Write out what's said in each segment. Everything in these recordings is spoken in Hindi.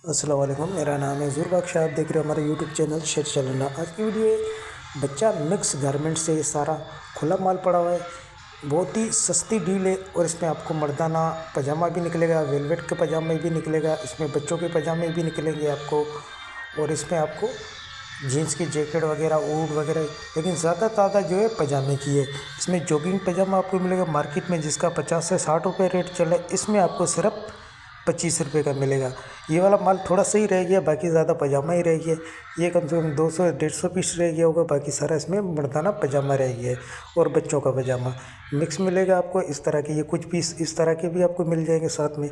अस्सलाम वालेकुम, मेरा नाम है ज़ुर बख्श। आप देख रहे हो हमारे यूट्यूब चैनल शेर चलना। आज की वीडियो बच्चा मिक्स गारमेंट से ये सारा खुला माल पड़ा हुआ है। बहुत ही सस्ती डील है और इसमें आपको मर्दाना पजामा भी निकलेगा, वेलवेट के पजामे भी निकलेगा, इसमें बच्चों के पजामे भी निकलेंगे आपको। और इसमें आपको जीन्स की जैकेट वगैरह, ऊट वगैरह, लेकिन ज़्यादा जो है पजामे की है। इसमें जॉगिंग पजामा आपको मिलेगा मार्केट में जिसका 50 से 60 रुपये रेट चल रहा है, इसमें आपको सिर्फ 25 रुपये का मिलेगा। ये वाला माल थोड़ा सही रह गया, बाकी ज़्यादा पजामा ही रह गया। ये कम से कम 200-150 पीस रह गया होगा, बाकी सारा इसमें मर्दाना पजामा रह गया है और बच्चों का पजामा मिक्स मिलेगा आपको। इस तरह के ये कुछ पीस इस तरह के भी आपको मिल जाएंगे साथ में।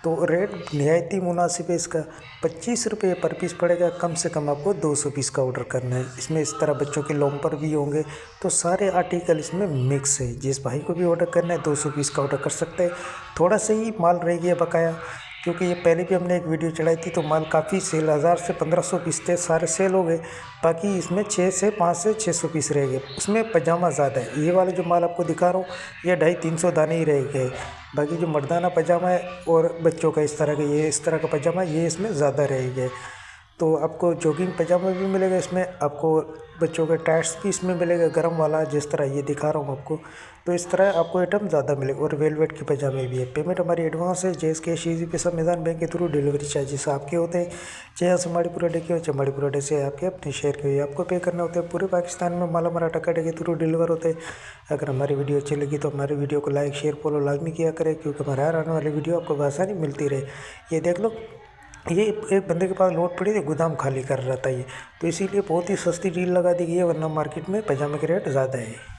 तो रेट नहायत ही मुनासिब है इसका। 25 रुपये पर पीस पड़ेगा। कम से कम आपको 200 पीस का ऑर्डर करना है। इसमें इस तरह बच्चों के लॉम्पर भी होंगे, तो सारे आर्टिकल इसमें मिक्स है। जिस भाई को भी ऑर्डर करना है 200 पीस का ऑर्डर कर सकते हैं। थोड़ा सा ही माल रह गया बकाया, क्योंकि ये पहले भी हमने एक वीडियो चढ़ाई थी तो माल काफ़ी सेल 1000 से 1500 पीस थे, सारे सेल हो गए। बाकी इसमें 5 से 600 पीस रह गए। उसमें पजामा ज़्यादा है। ये वाला जो माल आपको दिखा रहा हूँ ये 250-300 दाने ही रह गए। बाकी जो मर्दाना पजामा है और बच्चों का इस तरह का पजामा ये इसमें ज़्यादा रह गए। तो आपको जॉगिंग पजामा भी मिलेगा इसमें, आपको बच्चों के टाइट्स भी इसमें मिलेगा गर्म वाला, जिस तरह ये दिखा रहा हूँ आपको। तो इस तरह आपको आइटम ज़्यादा मिलेगा। और वेलवेट के पजामे भी है। पेमेंट हमारी एडवांस है, जैस कैश, ईजी पैसा, मैदान बैंक के थ्रू। डिलीवरी चार्जेस आपके होते हैं, चाहे चमाड़ीपुरा डे के हो, चमाड़ीपुरा डे से आपके अपने शहर के हुए आपको पे करना होता है। पूरे पाकिस्तान में माला मराठा काटे के थ्रू डिलीवर होते हैं। अगर हमारी वीडियो अच्छी लगी तो हमारे वीडियो को लाइक, शेयर, फॉलो लाजमी किया करें, क्योंकि हमारे हर आने वाली वीडियो आपको आसानी मिलती रहे। ये देख लो, ये एक बंदे के पास लोड पड़ी थी, गोदाम खाली कर रहा था ये, तो इसीलिए बहुत ही सस्ती डील लगा दी गई है, वरना मार्केट में पजामे के रेट ज़्यादा है।